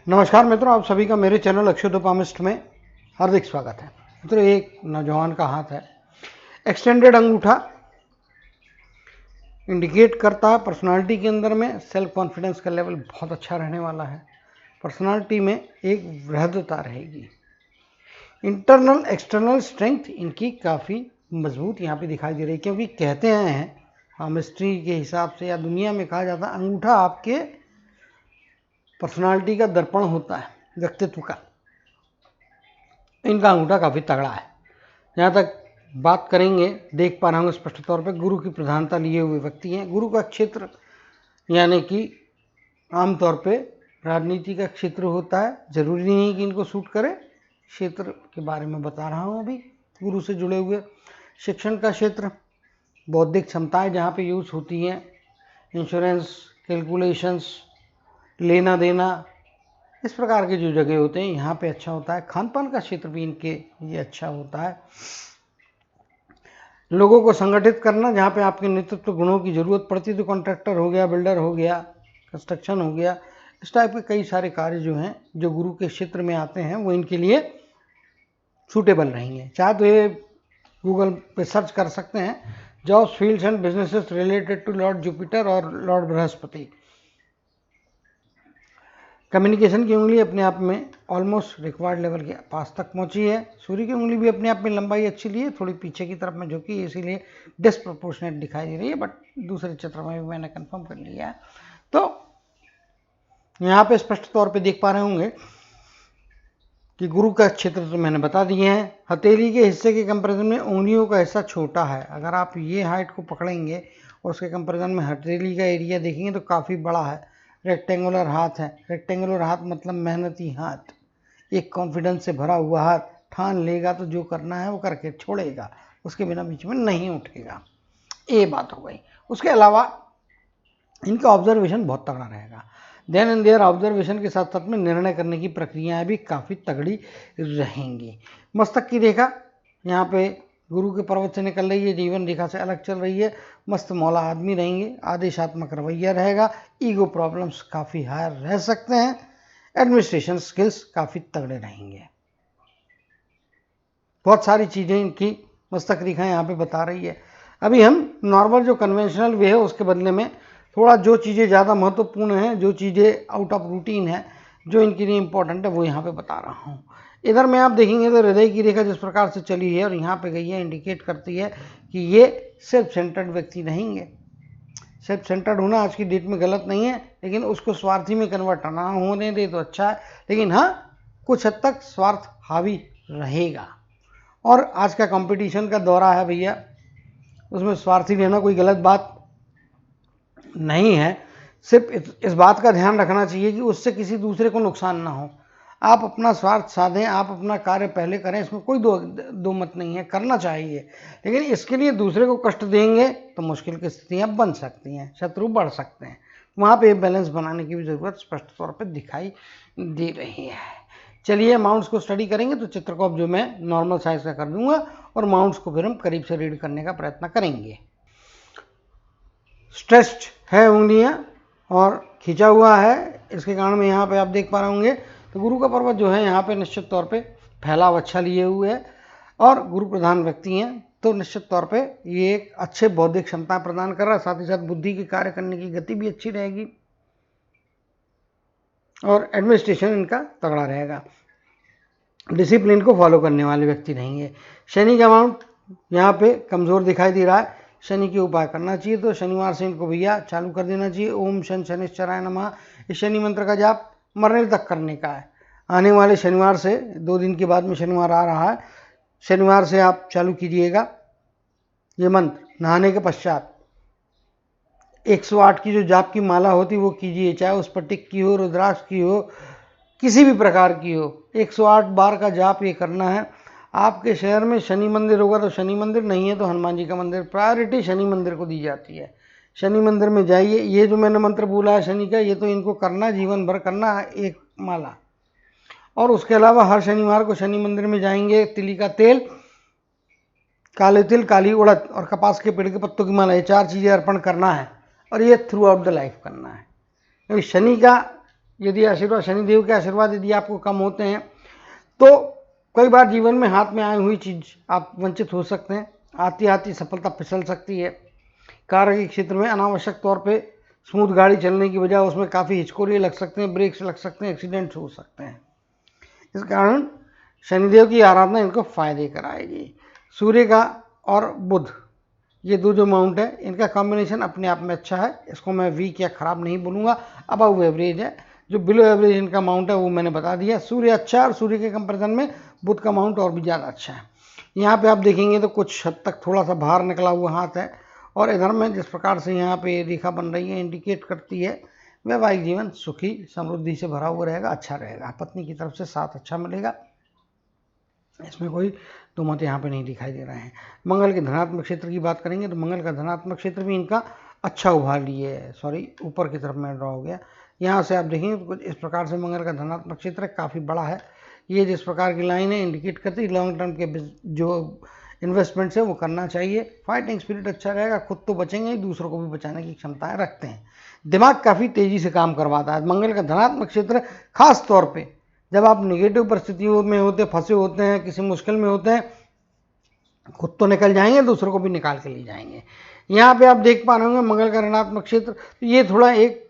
नमस्कार मित्रों, आप सभी का मेरे चैनल अक्षयोपामिस्ट में हार्दिक स्वागत है। मित्रों, एक नौजवान का हाथ है, एक्सटेंडेड अंगूठा इंडिकेट करता है पर्सनालिटी के अंदर में सेल्फ कॉन्फिडेंस का लेवल बहुत अच्छा रहने वाला है। पर्सनालिटी में एक वृहदता रहेगी। इंटरनल एक्सटर्नल स्ट्रेंथ इनकी काफ़ी मजबूत यहाँ पे दिखाई दे रही है, क्योंकि कहते हैं केमिस्ट्री के हिसाब से या दुनिया में कहा जाता है अंगूठा आपके पर्सनालिटी का दर्पण होता है, व्यक्तित्व का। इनका अंगूठा काफ़ी तगड़ा है। जहाँ तक बात करेंगे, देख पा रहा हूँ स्पष्ट तौर पे गुरु की प्रधानता लिए हुए व्यक्ति हैं। गुरु का क्षेत्र यानी कि आमतौर पे राजनीति का क्षेत्र होता है। जरूरी नहीं कि इनको सूट करे, क्षेत्र के बारे में बता रहा हूँ अभी। गुरु से जुड़े हुए शिक्षण का क्षेत्र, बौद्धिक क्षमताएं जहाँ पे यूज होती हैं, इंश्योरेंस, कैलकुलेशंस, लेना देना, इस प्रकार के जो जगह होते हैं यहाँ पे अच्छा होता है। खान पान का क्षेत्र भी इनके ये अच्छा होता है। लोगों को संगठित करना, जहाँ पे आपके नेतृत्व गुणों की जरूरत पड़ती है, तो कॉन्ट्रैक्टर हो गया, बिल्डर हो गया, कंस्ट्रक्शन हो गया, इस टाइप के कई सारे कार्य जो हैं जो गुरु के क्षेत्र में आते हैं वो इनके लिए सूटेबल रहेंगे। चाहे तो ये गूगल पे सर्च कर सकते हैं, jobs, fields and businesses related to lord Jupiter और लॉर्ड बृहस्पति। कम्युनिकेशन की उंगली अपने आप में ऑलमोस्ट रिक्वायर्ड लेवल के पास तक पहुंची है। सूर्य की उंगली भी अपने आप में लंबाई अच्छी ली है, थोड़ी पीछे की तरफ में झुकी है, इसीलिए डिस्प्रपोर्शनेट दिखाई दे रही है, बट दूसरे चित्र में भी मैंने कंफर्म कर लिया है। तो यहाँ पे स्पष्ट तौर पे देख पा रहे होंगे कि गुरु का क्षेत्र तो मैंने बता दिए हैं। हथेली के हिस्से के कंपेरिजन में उंगलियों का हिस्सा छोटा है। अगर आप ये हाइट को पकड़ेंगे और उसके कंपेरिजन में हथेली का एरिया देखेंगे तो काफ़ी बड़ा है। रेक्टेंगुलर हाथ है। रेक्टेंगुलर हाथ मतलब मेहनती हाथ, एक कॉन्फिडेंस से भरा हुआ हाथ। ठान लेगा तो जो करना है वो करके छोड़ेगा, उसके बिना बीच में नहीं उठेगा। ये बात हो गई। उसके अलावा इनका ऑब्जर्वेशन बहुत तगड़ा रहेगा। देन एंड देयर ऑब्जर्वेशन के साथ साथ में निर्णय करने की प्रक्रियाएं भी काफ़ी तगड़ी रहेंगी। मस्तक की रेखा यहाँ पे गुरु के पर्वत से निकल रही है, जीवन रेखा से अलग चल रही है। मस्त मौला आदमी रहेंगे, आदेशात्मक रवैया रहेगा, ईगो प्रॉब्लम्स काफ़ी हायर रह सकते हैं, एडमिनिस्ट्रेशन स्किल्स काफ़ी तगड़े रहेंगे। बहुत सारी चीज़ें इनकी मस्तक रेखा यहाँ पे बता रही है। अभी हम नॉर्मल जो कन्वेंशनल वे है उसके बदले में थोड़ा जो चीज़ें ज़्यादा महत्वपूर्ण हैं, जो चीज़ें आउट ऑफ रूटीन है, जो इनके लिए इंपॉर्टेंट है, वो यहाँ पे बता रहा हूँ। इधर में आप देखेंगे तो हृदय की रेखा जिस प्रकार से चली है और यहाँ पे गई है, इंडिकेट करती है कि ये सेल्फ सेंटर्ड व्यक्ति रहेंगे। सेल्फ सेंटर्ड होना आज की डेट में गलत नहीं है, लेकिन उसको स्वार्थी में कन्वर्ट ना होने दे तो अच्छा है। लेकिन हाँ, कुछ हद तक स्वार्थ हावी रहेगा। और आज का कंपटीशन का दौरा है भैया, उसमें स्वार्थी रहना कोई गलत बात नहीं है। सिर्फ इस बात का ध्यान रखना चाहिए कि उससे किसी दूसरे को नुकसान ना हो। आप अपना स्वार्थ साधें, आप अपना कार्य पहले करें, इसमें कोई दो मत नहीं है, करना चाहिए। लेकिन इसके लिए दूसरे को कष्ट देंगे तो मुश्किल की स्थितियाँ बन सकती हैं, शत्रु बढ़ सकते हैं। वहाँ पे बैलेंस बनाने की भी ज़रूरत स्पष्ट तौर पर दिखाई दे रही है। चलिए माउंट्स को स्टडी करेंगे तो चित्र को अब जो मैं नॉर्मल साइज का कर दूंगा और माउंट्स को फिर हम करीब से रीड करने का प्रयत्न करेंगे। स्ट्रेस्ड है उंगलियां और खींचा हुआ है, इसके कारण में यहाँ पे आप देख पा रहे होंगे। तो गुरु का पर्वत जो है यहाँ पे निश्चित तौर पे फैलाव अच्छा लिए हुए है और गुरु प्रधान व्यक्ति हैं, तो निश्चित तौर पे ये एक अच्छे बौद्धिक क्षमता प्रदान कर रहा है। साथ ही साथ बुद्धि के कार्य करने की गति भी अच्छी रहेगी और एडमिनिस्ट्रेशन इनका तगड़ा रहेगा। डिसिप्लिन को फॉलो करने वाले व्यक्ति रहेंगे। शनि का अमाउंट यहाँ पे कमज़ोर दिखाई दे रहा है। शनि के उपाय करना चाहिए, तो शनिवार से इनको भैया चालू कर देना चाहिए। ओम शन शनिश्चराय नमः, इस शनि मंत्र का जाप मरने तक करने का है। आने वाले शनिवार से 2 दिन के बाद में शनिवार आ रहा है, शनिवार से आप चालू कीजिएगा ये मंत्र। नहाने के पश्चात 108 की जो जाप की माला होती है वो कीजिए, चाहे उस पर टिक की हो, रुद्राक्ष की हो, किसी भी प्रकार की हो। 108 बार का जाप ये करना है। आपके शहर में शनि मंदिर होगा तो शनि मंदिर, नहीं है तो हनुमान जी का मंदिर। प्रायोरिटी शनि मंदिर को दी जाती है। शनि मंदिर में जाइए। ये जो मैंने मंत्र बोला है शनि का, ये तो इनको करना, जीवन भर करना है, एक माला। और उसके अलावा हर शनिवार को शनि मंदिर में जाएंगे, तिली का तेल, काले तिल, काली उड़द और कपास के पेड़ के पत्तों की माला, ये 4 चीज़ें अर्पण करना है और ये थ्रू आउट द लाइफ करना है। क्योंकि शनि का यदि आशीर्वाद शनिदेव के आशीर्वाद यदि आपको कम होते हैं तो कई बार जीवन में हाथ में आई हुई चीज आप वंचित हो सकते हैं। आती आती सफलता फिसल सकती है। कार्य के क्षेत्र में अनावश्यक तौर पे स्मूथ गाड़ी चलने की बजाय उसमें काफ़ी हिचकोरे लग सकते हैं, ब्रेक्स लग सकते हैं, एक्सीडेंट्स हो सकते हैं। इस कारण शनिदेव की आराधना इनको फायदे कराएगी। सूर्य का और बुध, ये दो जो माउंट है, इनका कॉम्बिनेशन अपने आप में अच्छा है। इसको मैं वीक या खराब नहीं बोलूँगा, अबव एवरेज है। जो बिलो एवरेज इनका माउंट है वो मैंने बता दिया। सूर्य अच्छा है और सूर्य के कंपेरिजन में बुध का माउंट और भी ज़्यादा अच्छा है। यहाँ पे आप देखेंगे तो कुछ हद तक थोड़ा सा बाहर निकला हुआ हाथ है, और इधर में जिस प्रकार से यहाँ पे रेखा बन रही है इंडिकेट करती है वैवाहिक जीवन सुखी समृद्धि से भरा हुआ रहेगा, अच्छा रहेगा। पत्नी की तरफ से साथ अच्छा मिलेगा, इसमें कोई दो मत यहाँ पे नहीं दिखाई दे रहे हैं। मंगल के धनात्मक क्षेत्र की बात करेंगे तो मंगल का धनात्मक क्षेत्र भी इनका अच्छा उभार लिए है। सॉरी, ऊपर की तरफ मैं ड्रॉ हो गया। यहाँ से आप देखेंगे तो कुछ इस प्रकार से मंगल का धनात्मक क्षेत्र काफ़ी बड़ा है। ये जिस प्रकार की लाइन है इंडिकेट करती है लॉन्ग टर्म के जो इन्वेस्टमेंट्स है वो करना चाहिए। फाइटिंग स्पिरिट अच्छा रहेगा, खुद तो बचेंगे ही, दूसरों को भी बचाने की क्षमताएं रखते हैं। दिमाग काफ़ी तेज़ी से काम करवाता है। मंगल का धनात्मक क्षेत्र खास तौर पे जब आप निगेटिव परिस्थितियों में होते, फंसे होते हैं, किसी मुश्किल में होते हैं, खुद तो निकल जाएंगे, दूसरों को भी निकाल के ले जाएंगे। यहाँ पे आप देख पा रहे होंगे मंगल का ऋणात्मक क्षेत्र, तो ये थोड़ा एक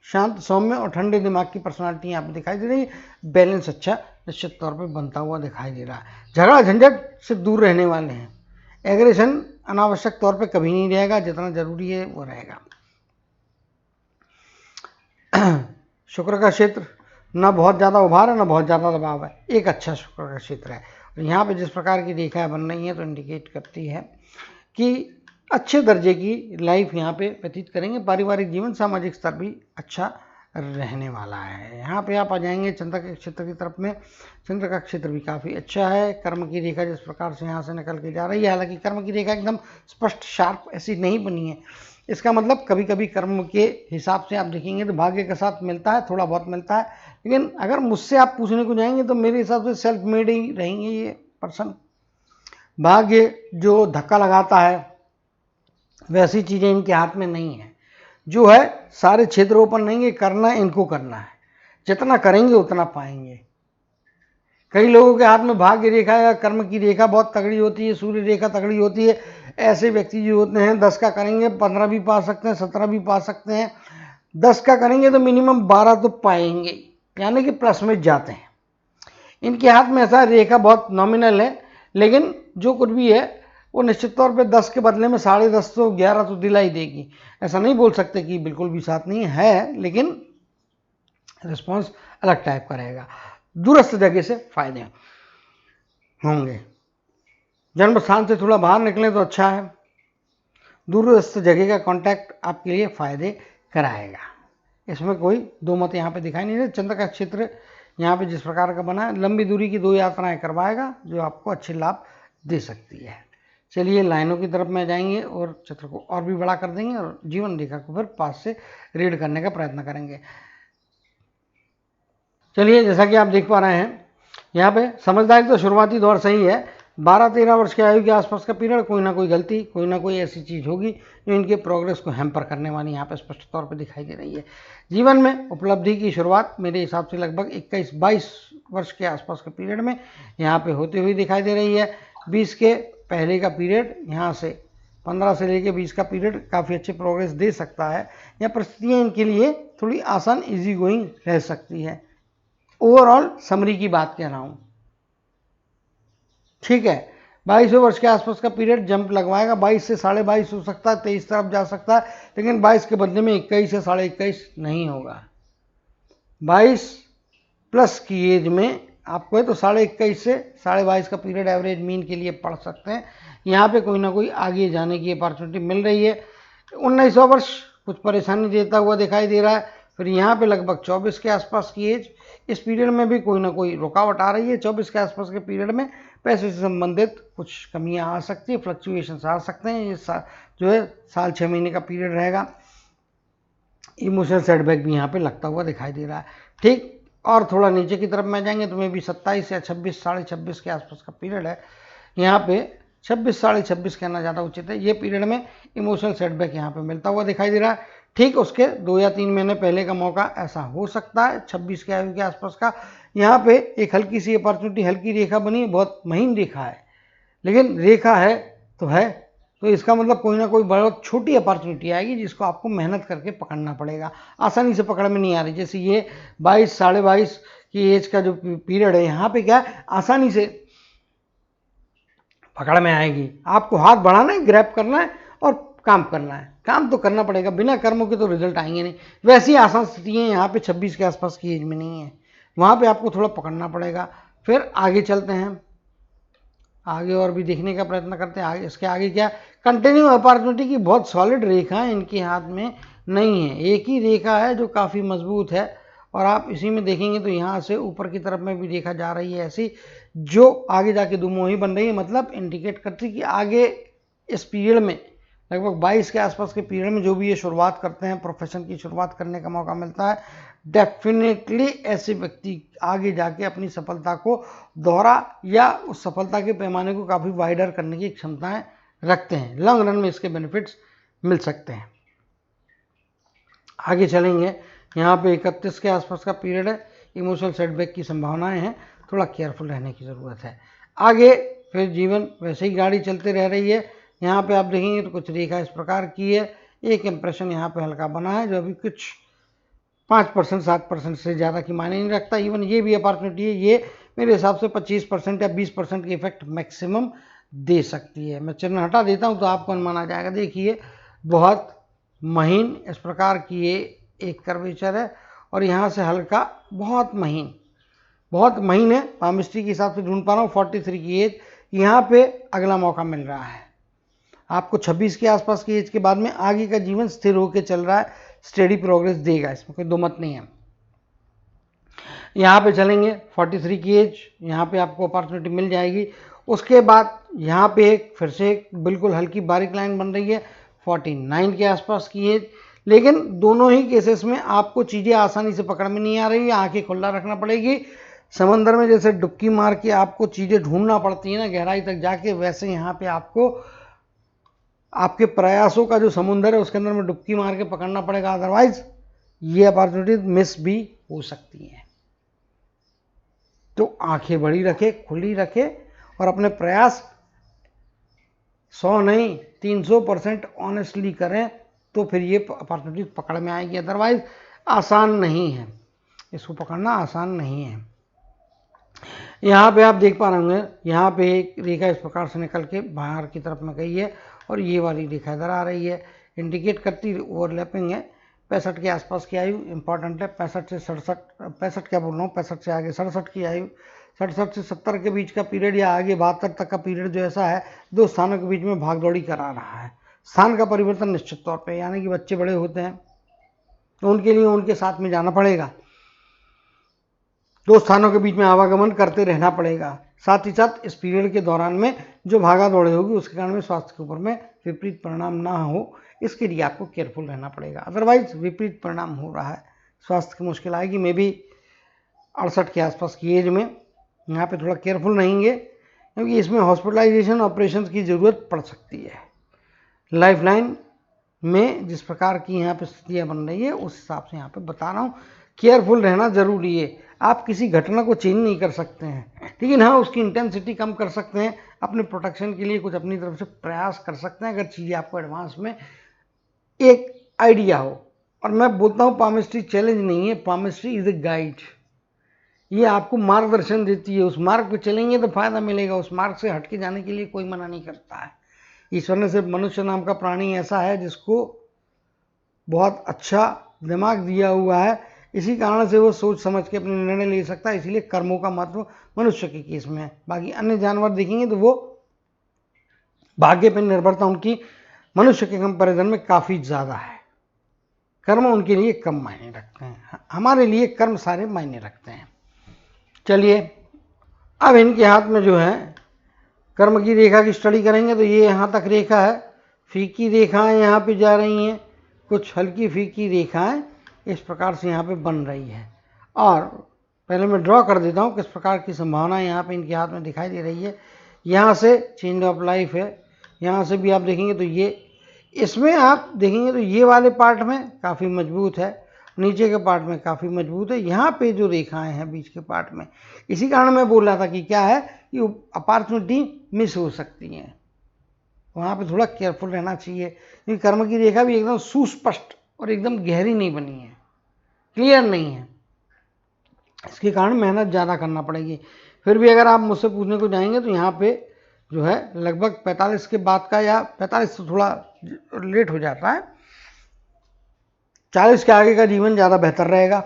शांत, सौम्य और ठंडे दिमाग की पर्सनालिटी यहाँ पे दिखाई दे रही है। बैलेंस अच्छा निश्चित तौर पे बनता हुआ दिखाई दे रहा है। झगड़ा झंझट से दूर रहने वाले हैं। एग्रेशन अनावश्यक तौर पे कभी नहीं रहेगा, जितना जरूरी है वो रहेगा। शुक्र का क्षेत्र ना बहुत ज़्यादा उभार है ना बहुत ज़्यादा दबाव है, एक अच्छा शुक्र का क्षेत्र है। और यहाँ पे जिस प्रकार की रेखाएं बन रही हैं तो इंडिकेट करती है कि अच्छे दर्जे की लाइफ यहाँ पे व्यतीत करेंगे। पारिवारिक जीवन, सामाजिक स्तर भी अच्छा रहने वाला है। यहाँ पे आप आ जाएंगे चंद्र के क्षेत्र की तरफ में। चंद्र का क्षेत्र भी काफ़ी अच्छा है। कर्म की रेखा जिस प्रकार से यहाँ से निकल के जा रही है, हालांकि कर्म की रेखा एकदम स्पष्ट शार्प ऐसी नहीं बनी है। इसका मतलब कभी कभी कर्म के हिसाब से आप देखेंगे तो भाग्य के साथ मिलता है, थोड़ा बहुत मिलता है। लेकिन अगर मुझसे आप पूछने को जाएंगे तो मेरे हिसाब से सेल्फ मेड ही रहेंगे ये पर्सन। भाग्य जो धक्का लगाता है वैसी चीज़ें इनके हाथ में नहीं है। जो है सारे क्षेत्र ओपन नहीं है, करना है इनको करना है, जितना करेंगे उतना पाएंगे। कई लोगों के हाथ में भाग्य रेखा या कर्म की रेखा बहुत तगड़ी होती है, सूर्य रेखा तगड़ी होती है। ऐसे व्यक्ति जो होते हैं 10 का करेंगे 15 भी पा सकते हैं, 17 भी पा सकते हैं। 10 का करेंगे तो मिनिमम 12 तो पाएंगे, यानी कि प्लस में जाते हैं। इनके हाथ में ऐसा रेखा बहुत नॉमिनल है, लेकिन जो कुछ भी है वो निश्चित तौर पे 10 के बदले में 10.5 तो 11 तो दिला ही देगी। ऐसा नहीं बोल सकते कि बिल्कुल भी साथ नहीं है, लेकिन रिस्पॉन्स अलग टाइप का रहेगा। दूरस्थ जगह से फायदे होंगे। जन्म स्थान से थोड़ा बाहर निकले तो अच्छा है। दूरस्थ जगह का कांटेक्ट आपके लिए फायदे कराएगा, इसमें कोई दो मत यहाँ पे दिखाई नहीं दे। चंद्र का क्षेत्र यहाँ पे जिस प्रकार का बना है, लंबी दूरी की 2 यात्राएं करवाएगा जो आपको अच्छे लाभ दे सकती है। चलिए लाइनों की तरफ में जाएंगे और चित्र को और भी बड़ा कर देंगे और जीवन रेखा को फिर पास से रीड करने का प्रयत्न करेंगे। चलिए, जैसा कि आप देख पा रहे हैं यहाँ पे समझदारी तो शुरुआती दौर सही है। 12-13 वर्ष की आयु के आसपास का पीरियड कोई ना कोई गलती, कोई ना कोई ऐसी चीज़ होगी जो इनके प्रोग्रेस को हैम्पर करने वाली यहाँ पे स्पष्ट तौर पे दिखाई दे रही है। जीवन में उपलब्धि की शुरुआत मेरे हिसाब से लगभग 21-22 वर्ष के आसपास के पीरियड में यहाँ पे होती हुई दिखाई दे रही है। 20 के पहले का पीरियड, यहाँ से 15 से लेकर 20 का पीरियड काफ़ी अच्छे प्रोग्रेस दे सकता है। या परिस्थितियाँ इनके लिए थोड़ी आसान, ईजी गोइंग रह सकती है। ओवरऑल समरी की बात कह रहा हूँ, ठीक है। 22वें वर्ष के आसपास का पीरियड जंप लगवाएगा। 22 से 22.5 हो सकता है, 23 तरफ जा सकता है, लेकिन 22 के बदले में 21 से 21.5 नहीं होगा। 22 प्लस की एज में आपको है तो 21.5 से 22.5 का पीरियड एवरेज मीन के लिए पढ़ सकते हैं। यहाँ पे कोई ना कोई आगे जाने की अपॉर्चुनिटी मिल रही है। 19वां वर्ष कुछ परेशानी देता हुआ दिखाई दे रहा है। फिर यहाँ पे लगभग 24 के आसपास की एज, इस पीरियड में भी कोई ना कोई रुकावट आ रही है। 24 के आसपास के पीरियड में पैसे से संबंधित कुछ कमियां आ सकती है, फ्लक्चुएशंस आ सकते हैं। ये जो है साल 6 महीने का पीरियड रहेगा। इमोशनल सेटबैक भी यहाँ पे लगता हुआ दिखाई दे रहा है, ठीक। और थोड़ा नीचे की तरफ में जाएंगे तो मे भी 27 या 26, 26.5 के आसपास का पीरियड है। यहाँ पे 26, 26.5 कहना ज़्यादा उचित है। ये पीरियड में इमोशनल सेटबैक यहाँ पे मिलता हुआ दिखाई दे रहा है, ठीक उसके 2 या 3 महीने पहले का मौका ऐसा हो सकता है 26 के आयु के आसपास का। यहाँ पे एक हल्की सी अपॉर्चुनिटी, हल्की रेखा बनी, बहुत महीन रेखा है, लेकिन रेखा है तो इसका मतलब कोई ना कोई बहुत छोटी अपॉर्चुनिटी आएगी जिसको आपको मेहनत करके पकड़ना पड़ेगा। आसानी से पकड़ में नहीं आ रही। जैसे ये 22 साढ़े 22 की एज का जो पीरियड है, यहाँ पे क्या है, आसानी से पकड़ में आएगी। आपको हाथ बढ़ाना है, ग्रैब करना है और काम करना है। काम तो करना पड़ेगा, बिना कर्मों के तो रिजल्ट आएंगे नहीं। वैसी आसान स्थितियाँ यहाँ पे 26 के आसपास की एज में नहीं है, वहाँ पे आपको थोड़ा पकड़ना पड़ेगा। फिर आगे चलते हैं, आगे और भी देखने का प्रयत्न करते हैं। आगे इसके आगे क्या, कंटिन्यू अपॉर्चुनिटी की बहुत सॉलिड रेखा है इनके हाथ में नहीं है, एक ही रेखा है जो काफ़ी मजबूत है। और आप इसी में देखेंगे तो यहाँ से ऊपर की तरफ में भी रेखा जा रही है ऐसी, जो आगे जाके दुमोही बन रही है, मतलब इंडिकेट करती है कि आगे इस पीरियड में लगभग 22 के आसपास के पीरियड में जो भी ये शुरुआत करते हैं, प्रोफेशन की शुरुआत करने का मौका मिलता है, डेफिनेटली ऐसे व्यक्ति आगे जाके अपनी सफलता को दोहरा या उस सफलता के पैमाने को काफ़ी वाइडर करने की क्षमताएं रखते हैं। लॉन्ग रन में इसके बेनिफिट्स मिल सकते हैं। आगे चलेंगे, यहाँ पे 31 के आसपास का पीरियड है, इमोशनल सेटबैक की संभावनाएं हैं, थोड़ा केयरफुल रहने की ज़रूरत है। आगे फिर जीवन वैसे ही गाड़ी चलते रह रही है। यहाँ पे आप देखेंगे तो कुछ रेखा इस प्रकार की है, एक इंप्रेशन यहाँ पे हल्का बना है जो अभी कुछ 5% 7% से ज़्यादा की मायने नहीं रखता। इवन ये भी अपॉर्चुनिटी है, ये मेरे हिसाब से 25% या 20% की इफेक्ट मैक्सिमम दे सकती है। मैं चिन्ह हटा देता हूँ तो आपको अनुमान आ जाएगा। देखिए बहुत महीन इस प्रकार की ये एक कर्वेचर है और यहाँ से हल्का बहुत महीन है। पामिस्ट्री के हिसाब से ढूंढ पा रहा हूँ 43 की एज, यहाँ पे अगला मौका मिल रहा है आपको। 26 के आसपास की एज के बाद में आगे का जीवन स्थिर होकर चल रहा है, स्टेडी प्रोग्रेस देगा, इसमें कोई दो मत नहीं है। यहाँ पे चलेंगे 43 की एज, यहाँ पे आपको अपॉर्चुनिटी मिल जाएगी। उसके बाद यहाँ पे फिर से एक बिल्कुल हल्की बारीक लाइन बन रही है 49 के आसपास की एज। लेकिन दोनों ही केसेस में आपको चीज़ें आसानी से पकड़ में नहीं आ रही है, आंखें खुला रखना पड़ेगी। समंदर में जैसे डुबकी मार के आपको चीज़ें ढूंढना पड़ती है ना गहराई तक जाके, वैसे यहाँ पे आपको आपके प्रयासों का जो समुंदर है उसके अंदर में डुबकी मार के पकड़ना पड़ेगा, अदरवाइज ये अपॉर्चुनिटी मिस भी हो सकती है। तो आंखें बड़ी रखे, खुली रखे और अपने प्रयास 100 नहीं 300% ऑनेस्टली करें, तो फिर ये अपॉर्चुनिटी पकड़ में आएगी। अदरवाइज आसान नहीं है, इसको पकड़ना आसान नहीं है। यहाँ पे आप देख पा रहे होंगे, यहाँ पे एक रेखा इस प्रकार से निकल के बाहर की तरफ में गई है और ये वाली रेखा इधर आ रही है, इंडिकेट करती ओवरलैपिंग है। 65 के आसपास की आयु इंपॉर्टेंट है, 65 से 67, 65 क्या बोल रहा हूँ, 65 से आगे 67 की आयु, 67 से 70 के बीच का पीरियड या आगे 72 तक का पीरियड जो ऐसा है, दो स्थानों के बीच में भागदौड़ी करा रहा है। स्थान का परिवर्तन निश्चित तौर पे, यानी कि बच्चे बड़े होते हैं तो उनके लिए उनके साथ में जाना पड़ेगा, दो स्थानों के बीच में आवागमन करते रहना पड़ेगा। साथ ही साथ इस पीरियड के दौरान में जो भागा दौड़े होगी उसके कारण में स्वास्थ्य के ऊपर में विपरीत परिणाम ना हो, इसके लिए आपको केयरफुल रहना पड़ेगा। अदरवाइज विपरीत परिणाम हो रहा है, स्वास्थ्य की मुश्किल आएगी। मे भी 68 के आसपास की एज में यहाँ पे थोड़ा केयरफुल रहेंगे, क्योंकि इसमें हॉस्पिटलाइजेशन ऑपरेशन की ज़रूरत पड़ सकती है। लाइफलाइन में जिस प्रकार की यहाँ पे स्थितियाँ बन रही है उस हिसाब से यहाँ पे बता रहा हूँ, केयरफुल रहना ज़रूरी है। आप किसी घटना को चेंज नहीं कर सकते हैं, लेकिन हाँ उसकी इंटेंसिटी कम कर सकते हैं, अपने प्रोटेक्शन के लिए कुछ अपनी तरफ से प्रयास कर सकते हैं, अगर चीज़ें आपको एडवांस में एक आइडिया हो। और मैं बोलता हूँ पामिस्ट्री चैलेंज नहीं है, पामिस्ट्री इज ए गाइड। ये आपको मार्गदर्शन देती है, उस मार्ग पे चलेंगे तो फायदा मिलेगा, उस मार्ग से हटके जाने के लिए कोई मना नहीं करता है। ईश्वर ने सिर्फ मनुष्य नाम का प्राणी ऐसा है जिसको बहुत अच्छा दिमाग दिया हुआ है, इसी कारण से वो सोच समझ के अपने निर्णय ले सकता है। इसलिए कर्मों का महत्व मनुष्य के केस में है। बाकी अन्य जानवर देखेंगे तो वो भाग्य पर निर्भरता उनकी मनुष्य के कंपैरिजन में काफ़ी ज़्यादा है, कर्म उनके लिए कम मायने रखते हैं, हमारे लिए कर्म सारे मायने रखते हैं। चलिए अब इनके हाथ में जो है कर्म की रेखा की स्टडी करेंगे तो ये यहाँ तक रेखा है, फीकी रेखाएं यहाँ पे जा रही हैं, कुछ हल्की फीकी रेखाएं इस प्रकार से यहाँ पे बन रही है। और पहले मैं ड्रॉ कर देता हूँ किस प्रकार की संभावना यहाँ पे इनके हाथ में दिखाई दे रही है। यहाँ से चेंज ऑफ लाइफ है, यहाँ से भी आप देखेंगे तो ये इसमें आप देखेंगे तो ये वाले पार्ट में काफ़ी मजबूत है, नीचे के पार्ट में काफ़ी मजबूत है, यहाँ पे जो रेखाएं हैं बीच के पार्ट में, इसी कारण मैं बोल रहा था कि क्या है कि अपॉर्चुनिटी मिस हो सकती है, वहाँ पे थोड़ा केयरफुल रहना चाहिए, क्योंकि कर्म की रेखा भी एकदम सुस्पष्ट और एकदम गहरी नहीं बनी है, क्लियर नहीं है, इसके कारण मेहनत ज़्यादा करना पड़ेगी। फिर भी अगर आप मुझसे पूछने को जाएंगे तो यहाँ पे जो है लगभग 45 के बाद का, या 45 तो थोड़ा लेट हो जाता है, 40 के आगे का जीवन ज़्यादा बेहतर रहेगा,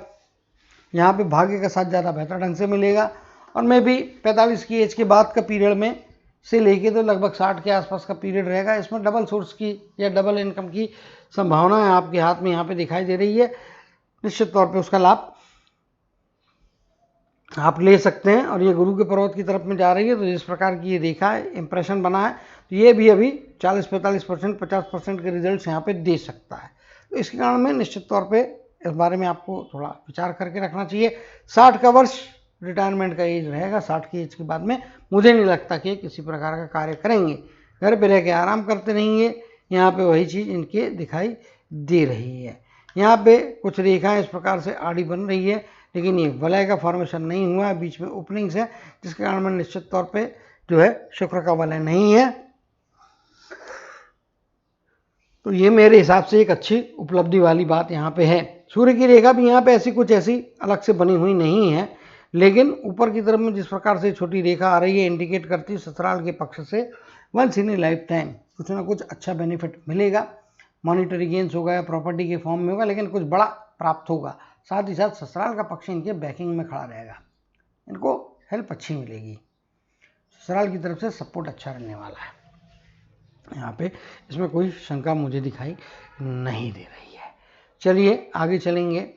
यहाँ पे भाग्य का साथ ज़्यादा बेहतर ढंग से मिलेगा। और मैं भी 45 की एज के बाद का पीरियड में से लेके तो लगभग 60 के आसपास का पीरियड रहेगा, इसमें डबल सोर्स की या डबल इनकम की संभावना है आपके हाथ में यहाँ पे दिखाई दे रही है। निश्चित तौर पे उसका लाभ आप ले सकते हैं। और ये गुरु के पर्वत की तरफ में जा रही है, तो जिस प्रकार की ये रेखा है, इंप्रेशन बना है, तो ये भी अभी 40-45%, 50% के रिजल्ट्स यहाँ पे दे सकता है। तो इसके कारण में निश्चित तौर पे इस बारे में आपको थोड़ा विचार करके रखना चाहिए। 60 का वर्ष रिटायरमेंट का एज रहेगा, 60 की एज के बाद में मुझे नहीं लगता कि किसी प्रकार का कार्य करेंगे, घर पे रह के आराम करते रहेंगे। यहाँ पे वही चीज़ इनके दिखाई दे रही है। यहाँ पे कुछ रेखाएं इस प्रकार से आड़ी बन रही है, लेकिन ये वलय का फॉर्मेशन नहीं हुआ है, बीच में ओपनिंग्स है, जिसके कारण में निश्चित तौर पे जो है शुक्र का वलय नहीं है। तो ये मेरे हिसाब से एक अच्छी उपलब्धि वाली बात यहाँ पे है। सूर्य की रेखा भी यहाँ पे कुछ ऐसी अलग से बनी हुई नहीं है, लेकिन ऊपर की तरफ में जिस प्रकार से छोटी रेखा आ रही है, इंडिकेट करती है ससुराल के पक्ष से once in a lifetime कुछ ना कुछ अच्छा बेनिफिट मिलेगा, मॉनिटरी गेंस होगा या प्रॉपर्टी के फॉर्म में होगा, लेकिन कुछ बड़ा प्राप्त होगा। साथ ही साथ ससुराल का पक्ष इनके बैकिंग में खड़ा रहेगा, इनको हेल्प अच्छी मिलेगी, ससुराल की तरफ से सपोर्ट अच्छा रहने वाला है। यहाँ पे इसमें कोई शंका मुझे दिखाई नहीं दे रही है। चलिए आगे चलेंगे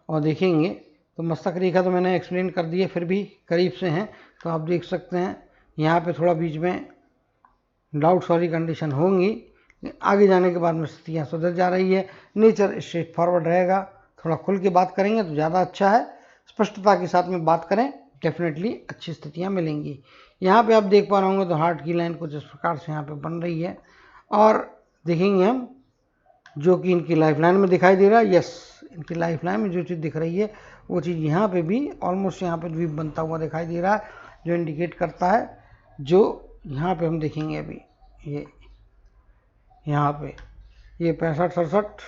और देखेंगे। तो मस्तक रेखा तो मैंने एक्सप्लेन कर दी है, फिर भी करीब से हैं तो आप देख सकते हैं यहाँ पे थोड़ा बीच में डाउट वाली कंडीशन होंगी, आगे जाने के बाद में स्थितियाँ सुधर जा रही है। नेचर स्ट्रेट फॉरवर्ड रहेगा, थोड़ा खुल के बात करेंगे तो ज़्यादा अच्छा है, स्पष्टता के साथ में बात करें, डेफिनेटली अच्छी स्थितियाँ मिलेंगी। यहाँ पे आप देख पा रहे होंगे तो हार्ट की लाइन कुछ इस प्रकार से यहाँ पे बन रही है, और देखेंगे हम जो कि इनकी लाइफ लाइन में दिखाई दे रहा है। यस, इनकी लाइफ लाइन में जो चीज़ दिख रही है वो चीज़ यहाँ पे भी ऑलमोस्ट यहाँ पे भी बनता हुआ दिखाई दे रहा है, जो इंडिकेट करता है, जो यहाँ पे हम देखेंगे अभी ये यहाँ पे ये 65-67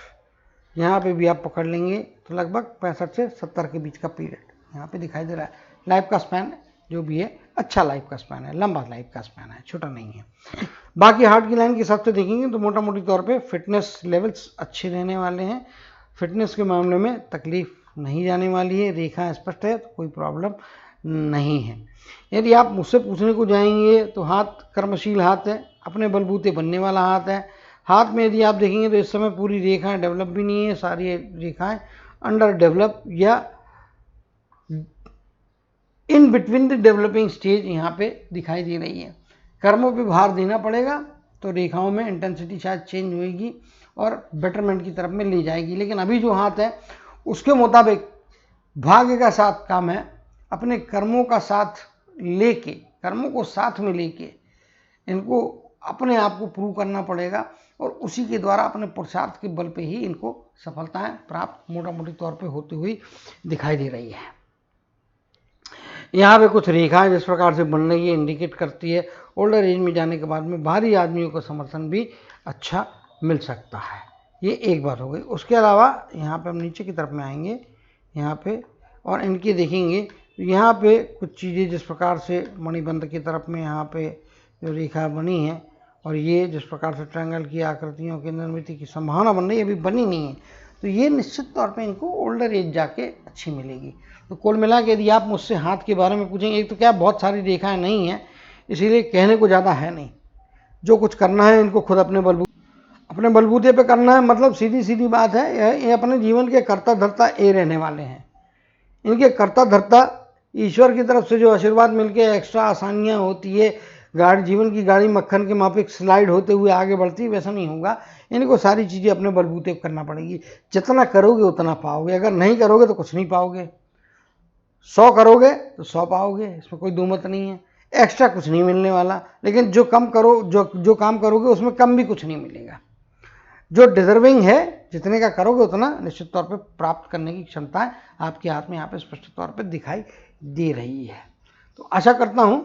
यहाँ पे भी आप पकड़ लेंगे तो लगभग 65 से 70 के बीच का पीरियड यहाँ पे दिखाई दे रहा है। लाइफ का स्पैन जो भी है अच्छा लाइफ का स्पैन है, लंबा लाइफ का स्पैन है, छोटा नहीं है। बाकी हार्ट की लाइन के हिसाब से देखेंगे तो मोटा मोटी तौर पे फिटनेस लेवल्स अच्छे रहने वाले हैं, फिटनेस के मामले में तकलीफ नहीं जाने वाली है, रेखा स्पष्ट है तो कोई प्रॉब्लम नहीं है। यदि आप मुझसे पूछने को जाएंगे तो हाथ कर्मशील हाथ है, अपने बलबूते बनने वाला हाथ है। हाथ में यदि आप देखेंगे तो इस समय पूरी रेखाएं डेवलप भी नहीं है, सारी रेखाएं अंडर डेवलप या in between the developing stage यहाँ पे दिखाई दे रही है। कर्मों पे भार देना पड़ेगा तो रेखाओं में इंटेंसिटी शायद चेंज होगी और बेटरमेंट की तरफ में ले जाएगी, लेकिन अभी जो हाथ है उसके मुताबिक भाग्य का साथ काम है, अपने कर्मों का साथ लेके, कर्मों को साथ में लेके इनको अपने आप को प्रूव करना पड़ेगा, और उसी के द्वारा अपने पुरुषार्थ के बल पे ही इनको सफलताएं प्राप्त मोटा मोटी तौर पे होती हुई दिखाई दे रही है। यहाँ पे कुछ रेखाएं जिस प्रकार से बन रही है इंडिकेट करती है ओल्डर एज में जाने के बाद में बाहरी आदमियों को समर्थन भी अच्छा मिल सकता है। ये एक बात हो गई। उसके अलावा यहाँ पे हम नीचे की तरफ में आएंगे यहाँ पे और इनके देखेंगे, यहाँ पे कुछ चीज़ें जिस प्रकार से मणिबंध की तरफ में यहाँ पे जो रेखा बनी है और ये जिस प्रकार से ट्रायंगल की आकृतियों की निर्मित की संभावना बन रही है, अभी बनी नहीं है, तो ये निश्चित तौर पे इनको ओल्डर एज जाके अच्छी मिलेगी। तो कुल मिला के यदि आप मुझसे हाथ के बारे में पूछेंगे, एक तो क्या बहुत सारी रेखाएं नहीं हैं इसीलिए कहने को ज़्यादा है नहीं, जो कुछ करना है इनको खुद अपने बलबूते पे करना है। मतलब सीधी सीधी बात है, ये अपने जीवन के कर्ता धर्ता ए रहने वाले हैं। इनके कर्ता धर्ता ईश्वर की तरफ से जो आशीर्वाद मिलके एक्स्ट्रा आसानियाँ होती है, जीवन की गाड़ी मक्खन के माफिक स्लाइड होते हुए आगे बढ़ती है, वैसा नहीं होगा। इनको सारी चीज़ें अपने बलबूते पर करना पड़ेगी। जितना करोगे उतना पाओगे, अगर नहीं करोगे तो कुछ नहीं पाओगे। 100 करोगे तो 100 पाओगे, इसमें कोई दो मत नहीं है, एक्स्ट्रा कुछ नहीं मिलने वाला। लेकिन जो कम करो, जो काम करोगे उसमें कम भी कुछ नहीं मिलेगा। जो डिजर्विंग है, जितने का करोगे उतना निश्चित तौर पे प्राप्त करने की क्षमता आपके हाथ में यहाँ पे स्पष्ट तौर पे दिखाई दे रही है। तो आशा करता हूँ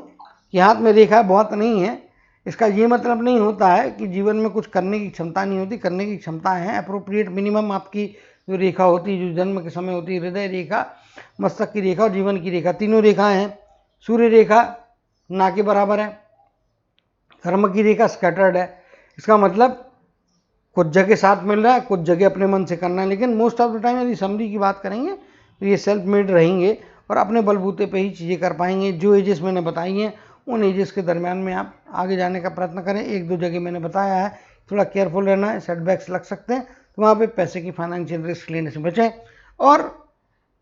कि हाथ में रेखा बहुत नहीं है, इसका ये मतलब नहीं होता है कि जीवन में कुछ करने की क्षमता नहीं होती, करने की क्षमता है। अप्रोप्रिएट मिनिमम आपकी जो रेखा होती है, जो जन्म के समय होती है, हृदय रेखा, मस्तक की रेखा और जीवन की रेखा, तीनों रेखाएं हैं। सूर्य रेखा ना के बराबर है, कर्म की रेखा स्कैटर्ड है। इसका मतलब कुछ जगह साथ मिल रहा है, कुछ जगह अपने मन से करना है, लेकिन मोस्ट ऑफ द टाइम यदि समरी की बात करेंगे तो ये सेल्फ मेड रहेंगे और अपने बलबूते पे ही चीज़ें कर पाएंगे। जो एजेस मैंने बताई हैं उन एजेस के दरमियान में आप आगे जाने का प्रयत्न करें। एक दो जगह मैंने बताया है थोड़ा केयरफुल रहना है, सेटबैक्स लग सकते हैं, तो वहाँ पे पैसे की फाइनेंशियल रिस्क लेने से बचें। और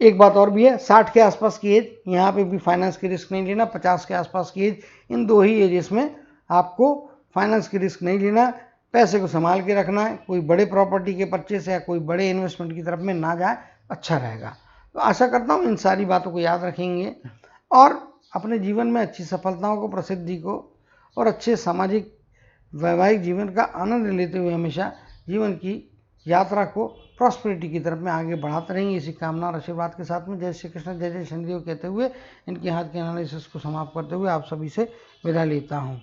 एक बात और भी है, 60 के आसपास की एज, यहाँ पे भी फाइनेंस की रिस्क नहीं लेना। 50 के आसपास की एज, इन दो ही एजेस में आपको फाइनेंस की रिस्क नहीं लेना, पैसे को संभाल के रखना है। कोई बड़े प्रॉपर्टी के परचेस या कोई बड़े इन्वेस्टमेंट की तरफ में ना जाए, अच्छा रहेगा। तो आशा करता हूँ इन सारी बातों को याद रखेंगे और अपने जीवन में अच्छी सफलताओं को, प्रसिद्धि को और अच्छे सामाजिक वैवाहिक जीवन का आनंद लेते हुए हमेशा जीवन की यात्रा को प्रॉस्पेरिटी की तरफ में आगे बढ़ाते रहेंगे। इसी कामना और आशीर्वाद के साथ में जय श्री कृष्ण, जय जय शनिदेव कहते हुए इनके हाथ के एनालिसिस को समाप्त करते हुए आप सभी से विदा लेता हूँ।